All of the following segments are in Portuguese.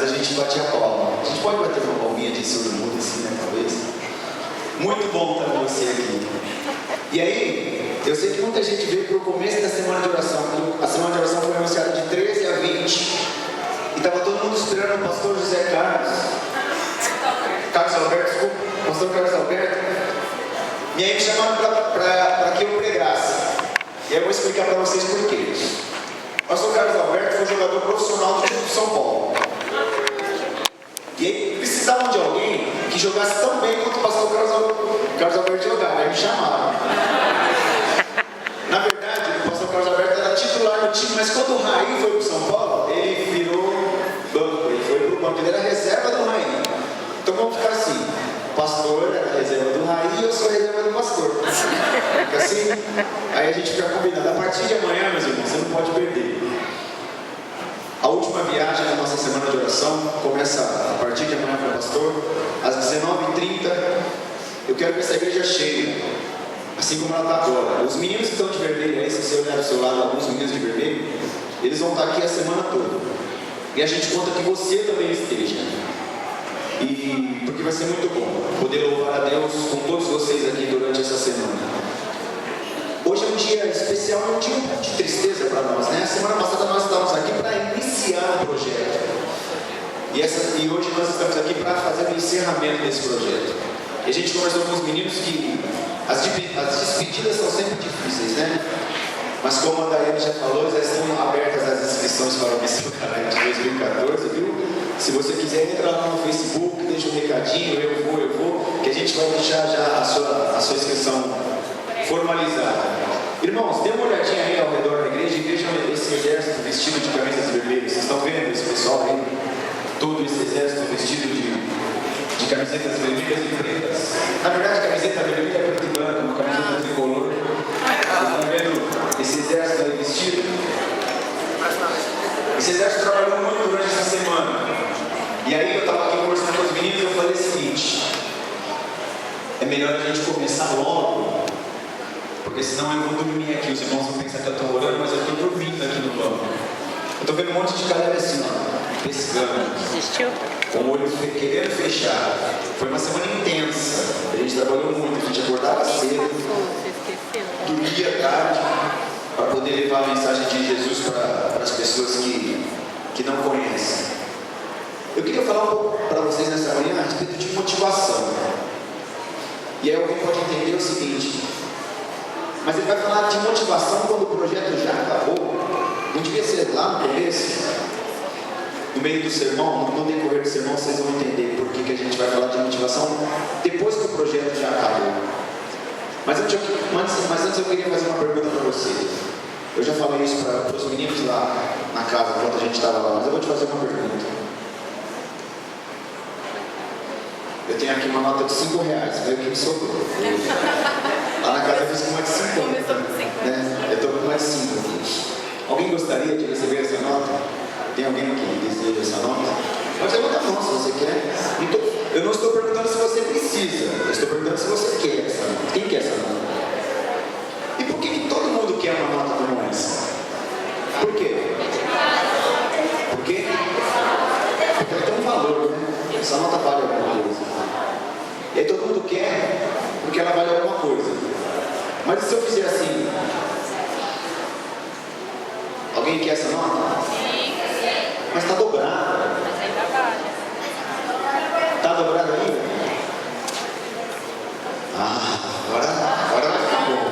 mas a gente batia a palma. A gente pode bater uma palminha de surdo mudo assim, né, talvez? Muito bom estar com você aqui. E aí, eu sei que muita gente veio para o começo da semana de oração. A semana de oração foi anunciada de 13 a 20. E estava todo mundo esperando o pastor José Carlos Alberto, desculpa, o pastor Carlos Alberto. E aí me chamaram para que eu pregasse. E aí eu vou explicar para vocês por quê. O pastor Carlos Alberto foi jogador profissional do time de São Paulo. E aí precisavam de alguém que jogasse tão bem quanto o pastor Carlos Alberto jogava. Aí me chamaram. Na verdade, o pastor Carlos Alberto era titular no time, mas quando o Raí foi para o São Paulo, ele virou banco, ele foi para o banco, ele era reserva do Raí. Então vamos ficar assim, o pastor era reserva do Raí e eu sou reserva do pastor. Fica assim, aí a gente fica combinado. A partir de amanhã, meus irmãos, você não pode perder. A última viagem da nossa semana de oração começa a partir de amanhã para o pastor, às 19h30. Eu quero que essa igreja cheie, assim como ela está agora. Os meninos que estão de vermelho aí, se você olhar do seu lado, alguns meninos de vermelho, eles vão estar aqui a semana toda. E a gente conta que você também esteja. E porque vai ser muito bom poder louvar a Deus com todos vocês aqui durante essa semana. Hoje é um dia especial, é um dia de tristeza para nós, né? A semana passada nós estávamos aqui para iniciar o projeto. E hoje nós estamos aqui para fazer o encerramento desse projeto. E a gente conversou com os meninos que as despedidas são sempre difíceis, né? Mas como a Daiane já falou, já estão abertas as inscrições para o Missão Carente 2014, viu? Se você quiser, entra lá no Facebook, deixa um recadinho, eu vou, que a gente vai deixar já a sua inscrição formalizada. Irmãos, dê uma olhadinha aí ao redor da igreja e vejam esse exército vestido de camisas vermelhas. Vocês estão vendo esse pessoal aí? Todo esse exército vestido de camisetas vermelhas e pretas. Na verdade, camiseta vermelha é preta e branca, uma camiseta tricolor. Vocês estão vendo esse exército aí vestido? Esse exército trabalhou muito durante essa semana. E aí eu estava aqui conversando com os meninos e eu falei o seguinte: é melhor a gente começar logo, porque senão eu vou dormir aqui. Os irmãos vão pensar que eu estou orando, mas eu estou dormindo aqui no banco. Eu estou vendo um monte de galera assim, ó, pescando. Desistiu? Com o olho querendo fechar. Foi uma semana intensa. A gente trabalhou muito, a gente acordava cedo, dormia tarde, para poder levar a mensagem de Jesus para as pessoas que não conhecem. Eu queria falar um pouco para vocês nessa manhã a respeito de motivação. E aí alguém pode entender o seguinte: mas ele vai falar de motivação quando o projeto já acabou? Não devia ser lá no começo? No meio do sermão, no decorrer do sermão, vocês vão entender por que a gente vai falar de motivação depois que o projeto já acabou. Mas antes eu queria fazer uma pergunta para vocês. Eu já falei isso para os meninos lá na casa, enquanto a gente estava lá, mas eu vou te fazer uma pergunta. Eu tenho aqui uma nota de R$5, veio o que me sobrou. Lá na casa eu fiz com uma de 50. Começou com 50. Né? Eu estou com mais 5 aqui. Alguém gostaria de receber essa nota? Tem alguém que deseja essa nota? Pode levantar a mão se você quer. Eu não estou perguntando se você precisa, eu estou perguntando se você quer essa nota. Quem quer essa nota? E por que todo mundo quer uma nota como essa? Por quê? Por quê? Porque ela tem um valor, né? Essa nota vale alguma coisa. E aí todo mundo quer porque ela vale alguma coisa. Mas e se eu fizer assim? Alguém quer essa nota? Sim. Mas está dobrada. Mas ainda vale. Está dobrada ainda? Agora vai ficar bom.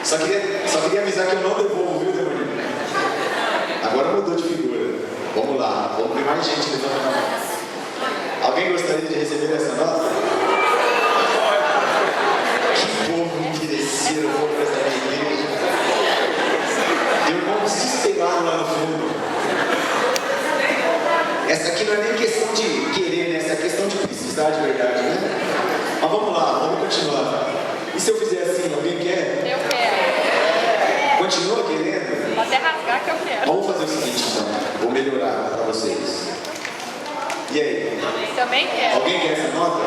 Só queria avisar que eu não devolvo, viu, Demarino? Agora mudou de figura. Vamos lá, vamos ver mais gente levantando a mão. Alguém gostaria de receber essa nota? Que povo interesseiro, o povo dessa igreja. Tem um bom desesperado lá no fundo. Essa aqui não é nem questão de querer, né? Essa é questão de precisar de verdade, né? Mas vamos lá, vamos continuar. E se eu fizer assim, alguém quer? Eu quero. Continua querendo? Vou até rasgar que eu quero. Vamos fazer o seguinte, então. Vou melhorar para vocês. E aí? Também quero. Alguém quer essa nota?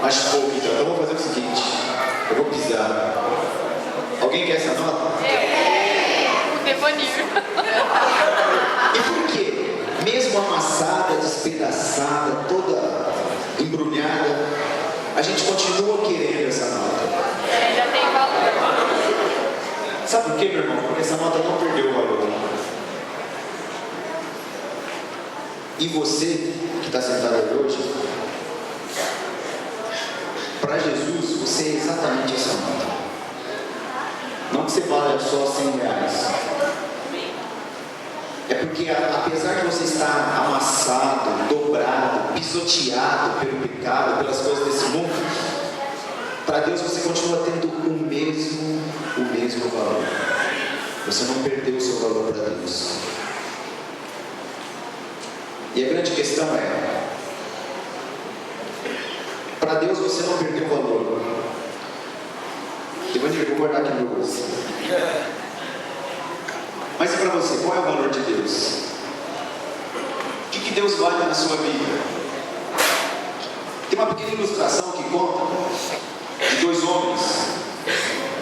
Mais pouco, então. Então vamos fazer o seguinte. Eu vou pisar. Alguém quer essa nota? Eu. O Devanir. gente continua querendo essa nota. Ainda tem valor. Sabe por quê, meu irmão? Porque essa nota não perdeu o valor. E você, que está sentado aí hoje, para Jesus, você é exatamente essa nota. Não que você valha só R$100. É porque, apesar de você estar amassado, dobrado, pisoteado pelo pecado, pelas coisas desse mundo, para Deus você continua tendo o mesmo valor. Você não perdeu o seu valor para Deus. E a grande questão é: para Deus você não perdeu o valor. Depois eu vou guardar aqui no meu bolso. Mas e para você, qual é o valor de Deus? O que Deus vale na sua vida? Tem uma pequena ilustração que conta de 2 homens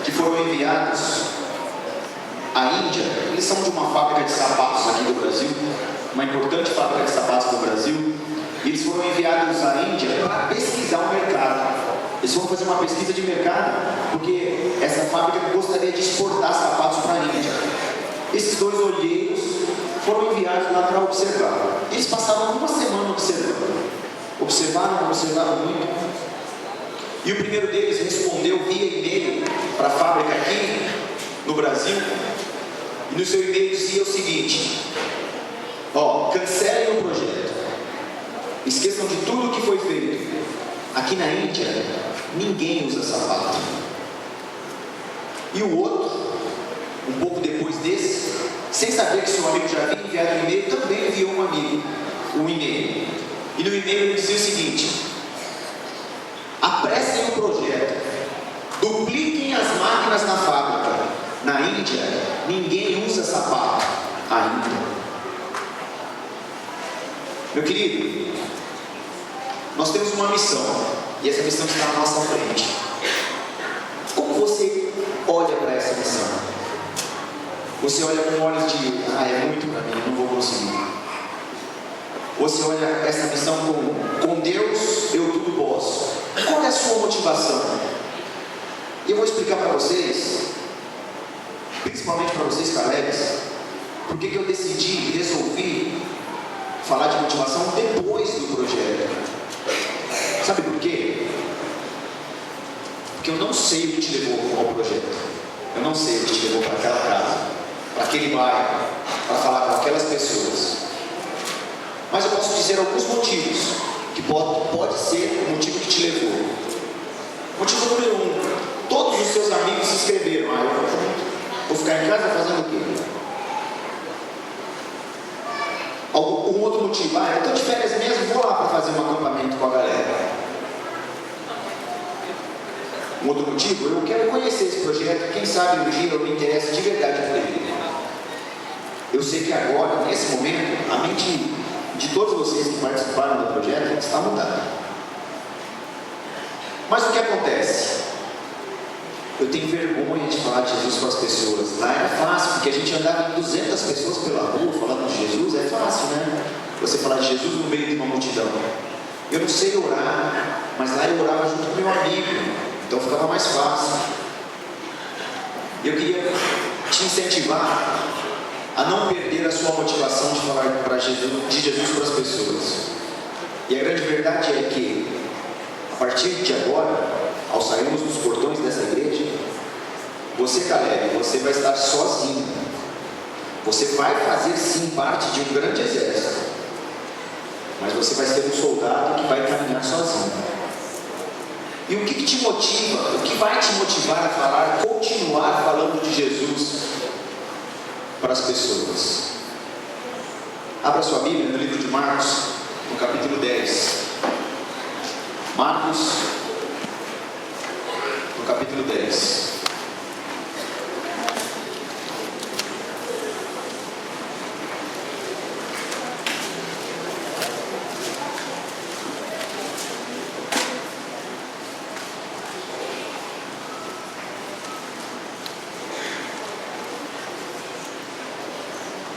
que foram enviados à Índia. Eles são de uma fábrica de sapatos aqui do Brasil, uma importante fábrica de sapatos do Brasil. E eles foram enviados à Índia para pesquisar o mercado. Eles foram fazer uma pesquisa de mercado, porque essa fábrica gostaria de exportar sapatos para a Índia. Esses 2 olheiros foram enviados lá para observar. Eles passaram uma semana observando. Observaram muito. E o primeiro deles respondeu via e-mail para a fábrica aqui no Brasil. E no seu e-mail dizia o seguinte: cancelem o projeto. Esqueçam de tudo que foi feito. Aqui na Índia, ninguém usa sapato. E o outro, um pouco depois desse, sem saber que seu amigo já havia enviado um e-mail, também enviou um e-mail. E no e-mail ele dizia o seguinte: apressem o projeto, dupliquem as máquinas na fábrica. Na Índia, ninguém usa sapato ainda. Meu querido, nós temos uma missão, e essa missão está na nossa frente. Como você olha para essa missão? Você olha com olhos de, é muito para mim, não vou conseguir. Você olha essa missão com Deus, eu tudo posso. Qual é a sua motivação? E eu vou explicar para vocês, principalmente para vocês, Calebs, porque que eu resolvi falar de motivação depois do projeto. Sabe por quê? Porque eu não sei o que te levou ao projeto. Eu não sei o que te levou para aquela casa, para aquele bairro, para falar com aquelas pessoas. Mas eu posso dizer alguns motivos que pode ser o motivo que te levou. Motivo número 1: todos os seus amigos se inscreveram. Eu vou ficar em casa fazendo o quê? Um outro motivo: eu estou de férias mesmo, vou lá para fazer um acampamento com a galera. Um outro motivo: eu quero conhecer esse projeto, quem sabe um dia eu me interesse de verdade por ele. Eu sei que agora, nesse momento, a mente de todos vocês que participaram do projeto está mudada. Mas o que acontece? Eu tenho vergonha de falar de Jesus para as pessoas. Lá era fácil, porque a gente andava em 200 pessoas pela rua falando de Jesus, é fácil, né? Você falar de Jesus no meio de uma multidão. Eu não sei orar, mas lá eu orava junto com meu amigo, então ficava mais fácil. E eu queria te incentivar a não perder a sua motivação de falar de Jesus para as pessoas. E a grande verdade é que, a partir de agora, ao sairmos dos portões dessa igreja, você, Caleb, você vai estar sozinho. Você vai fazer sim parte de um grande exército, mas você vai ser um soldado que vai caminhar sozinho. E o que te motiva, o que vai te motivar a falar, continuar falando de Jesus para as pessoas? Abra sua Bíblia no livro de Marcos, no capítulo 10. Marcos, no capítulo 10.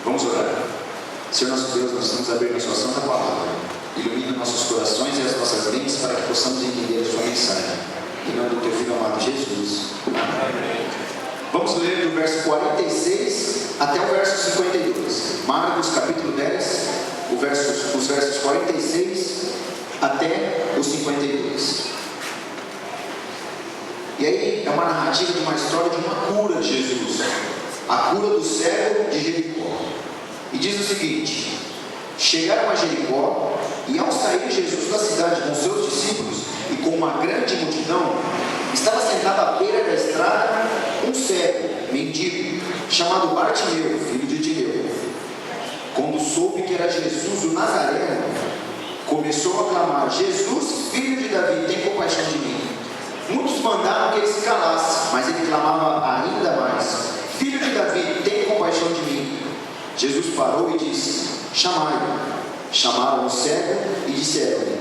Vamos orar. Senhor nosso Deus, nós estamos abrindo a sua santa palavra. ilumina nossos corações e as nossas mentes para que possamos entender a sua mensagem. Em nome do teu Filho amado Jesus. Amém. Vamos ler do verso 46 até o verso 52. Marcos capítulo 10, os versos 46 até os 52. E aí é uma narrativa de uma história de uma cura de Jesus. A cura do cego de Jericó. E diz o seguinte: chegaram a Jericó, e ao sair Jesus da cidade com seus discípulos e com uma grande multidão, estava sentado à beira da estrada um cego, mendigo, chamado Bartimeu, filho de Timeu. Quando soube que era Jesus o Nazareno, começou a clamar: Jesus, filho de Davi, tem compaixão de mim. Muitos mandaram que ele se calasse, mas ele clamava ainda mais: Filho de Davi, tem compaixão de mim. Jesus parou e disse: chamai-o. Chamaram o cego e disseram-lhe: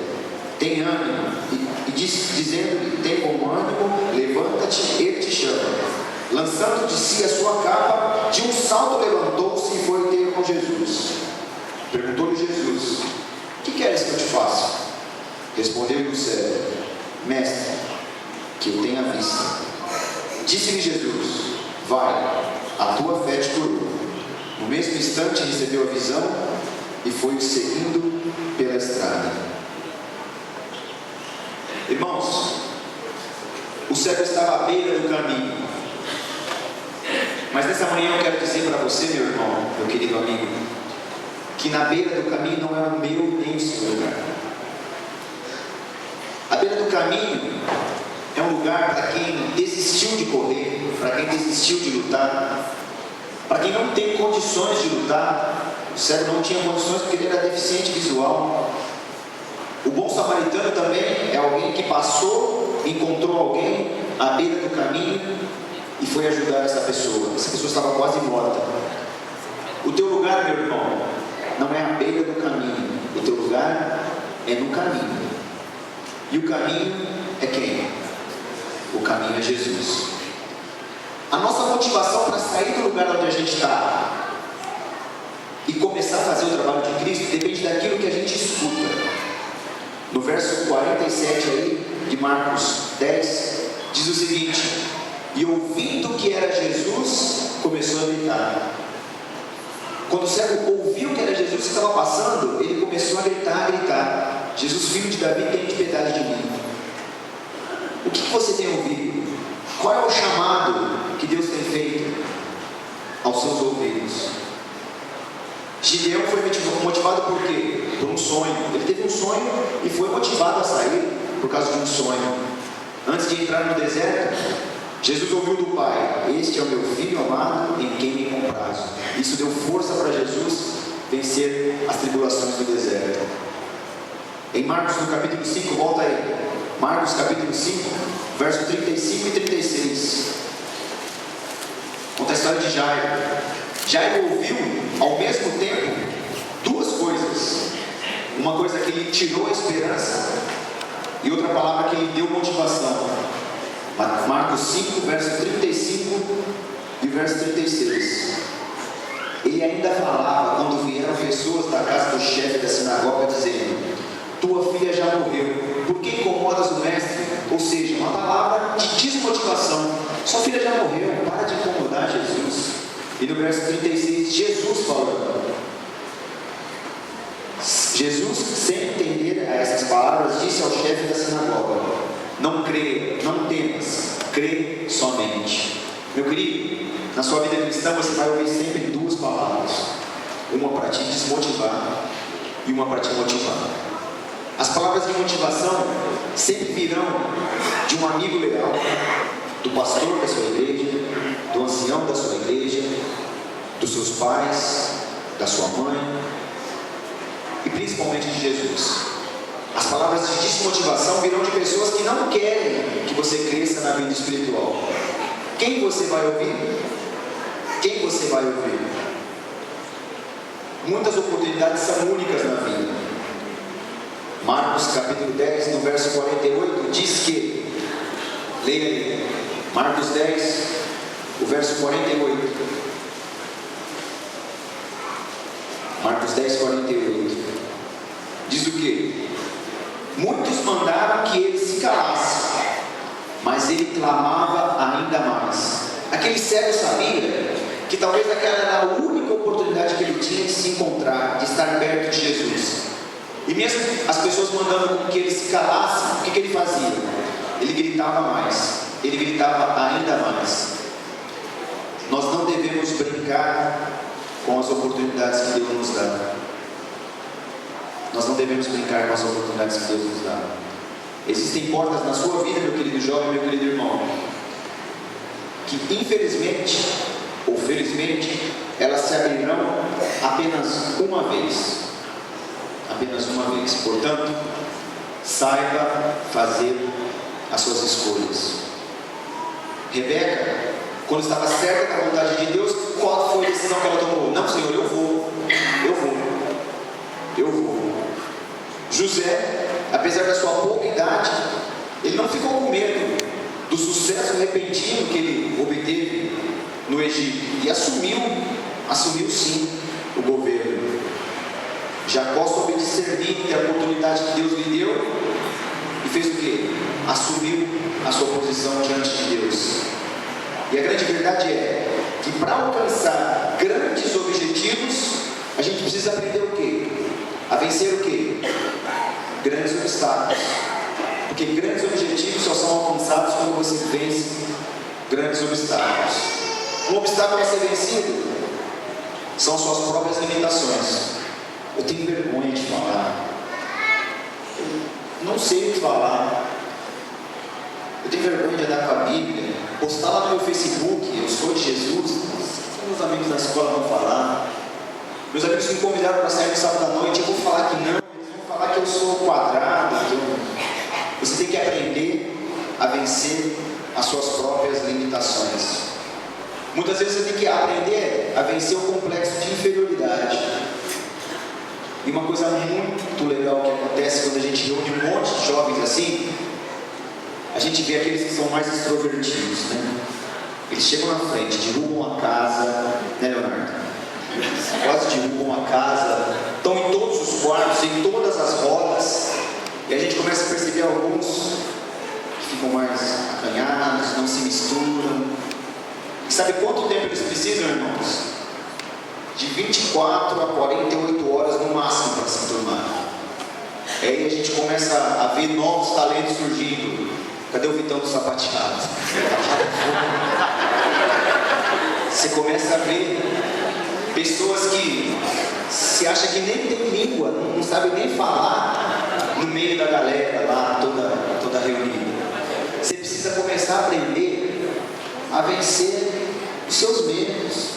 tem ânimo. E dizendo-lhe: tem bom ânimo, levanta-te, ele te chama. Lançando de si a sua capa, de um salto levantou-se e foi ter com Jesus. Perguntou-lhe Jesus: que queres que eu te faça? Respondeu-lhe o cego: mestre, que eu tenha vista. Disse-lhe Jesus: vai, a tua fé te curou. No mesmo instante recebeu a visão e foi seguindo pela estrada. Irmãos, o cego estava à beira do caminho. Mas nessa manhã eu quero dizer para você, meu irmão, meu querido amigo, que na beira do caminho não é o meu nem o seu lugar. A beira do caminho é um lugar para quem desistiu de correr, para quem desistiu de lutar, para quem não tem condições de lutar. O cego não tinha condições porque ele era deficiente visual. O bom samaritano também é alguém que passou, encontrou alguém à beira do caminho e foi ajudar essa pessoa. Essa pessoa estava quase morta. O teu lugar, meu irmão, não é à beira do caminho. O teu lugar é no caminho. E o caminho é quem? O caminho é Jesus. A nossa motivação para sair do lugar onde a gente está e começar a fazer o trabalho de Cristo depende daquilo que a gente escuta. No verso 47 aí, de Marcos 10, diz o seguinte: e ouvindo que era Jesus, começou a gritar. Quando o cego ouviu que era Jesus que estava passando, ele começou a gritar: Jesus, filho de Davi, tem piedade de mim. O que você tem ouvido? Qual é o chamado que Deus tem feito aos seus ouvidos? Gideão foi motivado por quê? Por um sonho. Ele teve um sonho e foi motivado a sair por causa de um sonho. Antes de entrar no deserto, Jesus ouviu do Pai: este é o meu filho amado, em quem me comprazo. Isso deu força para Jesus vencer as tribulações do deserto. Em Marcos, no capítulo 5, volta aí. Marcos capítulo 5, verso 35 e 36. Conta a história de Jairo. Jairo ouviu ao mesmo tempo duas coisas. Uma coisa que lhe tirou a esperança e outra palavra que lhe deu motivação. Marcos 5, verso 35 e verso 36. Ele ainda falava quando vieram pessoas da casa do chefe da sinagoga dizendo: tua filha já morreu, por que incomodas o mestre? Ou seja, uma palavra de desmotivação. Sua filha já morreu, para de incomodar Jesus. E no verso 36, Jesus falando. Jesus, sem entender essas palavras, disse ao chefe da sinagoga: não creia, não temas, crê somente. Meu querido, na sua vida cristã você vai ouvir sempre duas palavras: uma para te desmotivar e uma para te motivar. As palavras de motivação sempre virão de um amigo leal, do pastor da sua igreja, do ancião da sua igreja, dos seus pais, da sua mãe e principalmente de Jesus. As palavras de desmotivação virão de pessoas que não querem que você cresça na vida espiritual. Quem você vai ouvir? Quem você vai ouvir? Muitas oportunidades são únicas na vida. Marcos capítulo 10, no verso 48, diz que, leia aí, Marcos 10, o verso 48. Marcos 10, 48. diz o quê? Muitos mandaram que ele se calasse, mas ele clamava ainda mais. Aquele cego sabia que talvez aquela era a única oportunidade que ele tinha de se encontrar, de estar perto de Jesus. E mesmo as pessoas mandando que ele se calasse, o que ele fazia? Ele gritava mais, ele gritava ainda mais. Nós não devemos brincar com as oportunidades que Deus nos dá. Nós não devemos brincar com as oportunidades que Deus nos dá. Existem portas na sua vida, meu querido jovem, meu querido irmão, que infelizmente ou felizmente elas se abrirão apenas uma vez. Apenas uma vez. Portanto, saiba fazer as suas escolhas. Rebeca, quando estava certa da vontade de Deus, qual foi a decisão que ela tomou? Não, Senhor, eu vou. José, apesar da sua pouca idade, ele não ficou com medo do sucesso repentino que ele obteve no Egito, e assumiu sim o governo. Jacó soube discernir entre a oportunidade que Deus lhe deu e fez o quê? Assumiu a sua posição diante de Deus. E a grande verdade é que para alcançar grandes objetivos, a gente precisa aprender o quê? A vencer o quê? Grandes obstáculos. Porque grandes objetivos só são alcançados quando você vence grandes obstáculos. Um obstáculo a ser vencido são suas próprias limitações. Eu tenho vergonha de falar. Eu não sei o que falar. Eu tenho vergonha de andar com a Bíblia, postar lá no meu Facebook, eu sou de Jesus. Meus amigos da escola vão falar. Meus amigos me convidaram para sair no sábado à noite, eu vou falar que não, eles vão falar que eu sou quadrado. Você tem que aprender a vencer as suas próprias limitações. Muitas vezes você tem que aprender a vencer o complexo de inferioridade. E uma coisa muito legal que acontece quando a gente reúne um monte de jovens assim, a gente vê aqueles que são mais extrovertidos, né? Eles chegam na frente, derrubam a casa, né, Leonardo? Quase derrubam a casa, estão em todos os quartos, em todas as rodas, e a gente começa a perceber alguns que ficam mais acanhados, não se misturam. E sabe quanto tempo eles precisam, irmãos? De 24 a 48 horas no máximo para se enturmar. Aí a gente começa a ver novos talentos surgindo. Cadê o Vitão do sapateado? Você começa a ver pessoas que se acham que nem tem língua, não sabem nem falar no meio da galera lá, toda reunida. Você precisa começar a aprender a vencer os seus medos.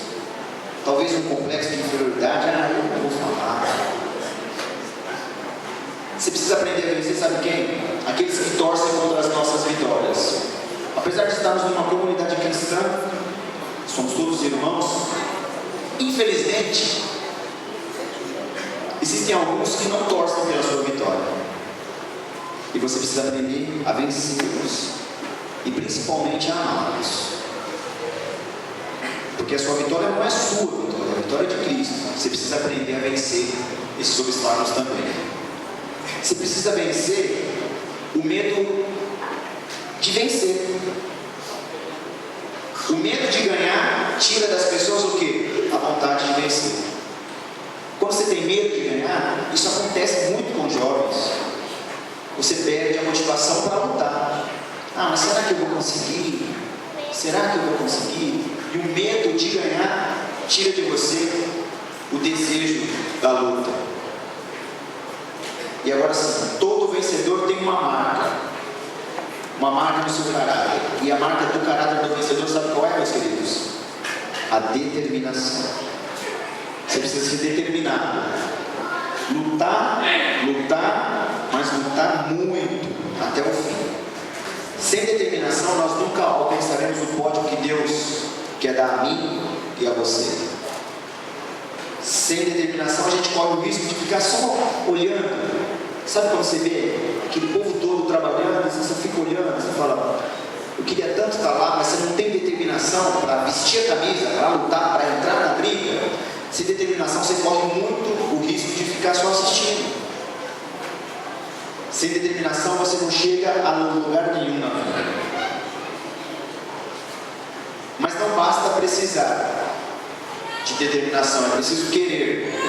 Talvez um complexo de inferioridade, eu não vou falar. Você precisa aprender a vencer, sabe quem? Aqueles que torcem contra as nossas vitórias. Apesar de estarmos numa comunidade cristã, somos todos irmãos, infelizmente, existem alguns que não torcem pela sua vitória. E você precisa aprender a vencê-los. E principalmente a amá-los. Porque a sua vitória não é sua vitória, é a vitória de Cristo. Você precisa aprender a vencer esses obstáculos também. Você precisa vencer o medo de vencer. O medo de ganhar tira das pessoas o quê? A vontade de vencer. Quando você tem medo de ganhar, isso acontece muito com jovens. Você perde a motivação para lutar. Mas será que eu vou conseguir? Será que eu vou conseguir? E o medo de ganhar tira de você o desejo da luta. E agora sim, todo vencedor tem uma marca no seu caráter. E a marca do caráter do vencedor, sabe qual é, meus queridos? A determinação. Você precisa se determinar. Lutar, mas lutar muito até o fim. Sem determinação, nós nunca alcançaremos o pódio que Deus quer dar a mim e a você. Sem determinação, a gente corre o risco de ficar só olhando. Sabe quando você vê aquele povo todo trabalhando, você só fica olhando, você fala, eu queria tanto estar lá, mas você não tem determinação para vestir a camisa, para lutar, para entrar na briga. Sem determinação, você corre muito o risco de ficar só assistindo. Sem determinação você não chega a lugar nenhum na vida. Mas não basta precisar de determinação, é preciso querer.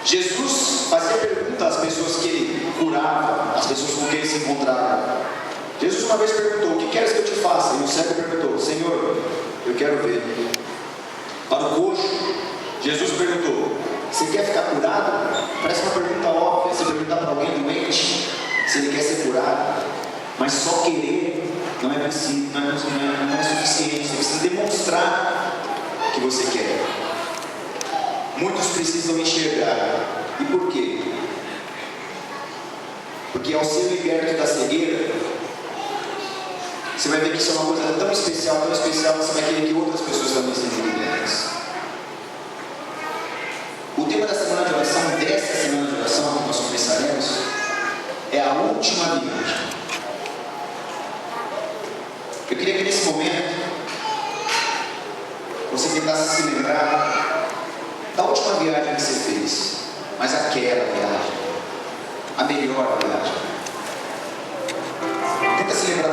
Jesus fazia pergunta às pessoas que ele curava, às pessoas com quem ele se encontrava. Jesus uma vez perguntou: o que queres que eu te faça? E o cego perguntou: Senhor, eu quero ver. Para o coxo, Jesus perguntou: você quer ficar curado? Parece uma pergunta óbvia. Você perguntar para alguém doente se ele quer ser curado, mas só querer não é preciso, não é suficiente. Você precisa demonstrar que você quer. Muitos precisam enxergar. E por quê? Porque ao ser liberto da cegueira, você vai ver que isso é uma coisa tão especial, você vai querer que outras pessoas também sejam libertas. O tema da semana de oração, dessa semana de oração, que nós começaremos, é a última viagem. Eu queria que nesse momento você tentasse se lembrar da última viagem que você fez, mas aquela viagem, a melhor viagem. Tenta se lembrar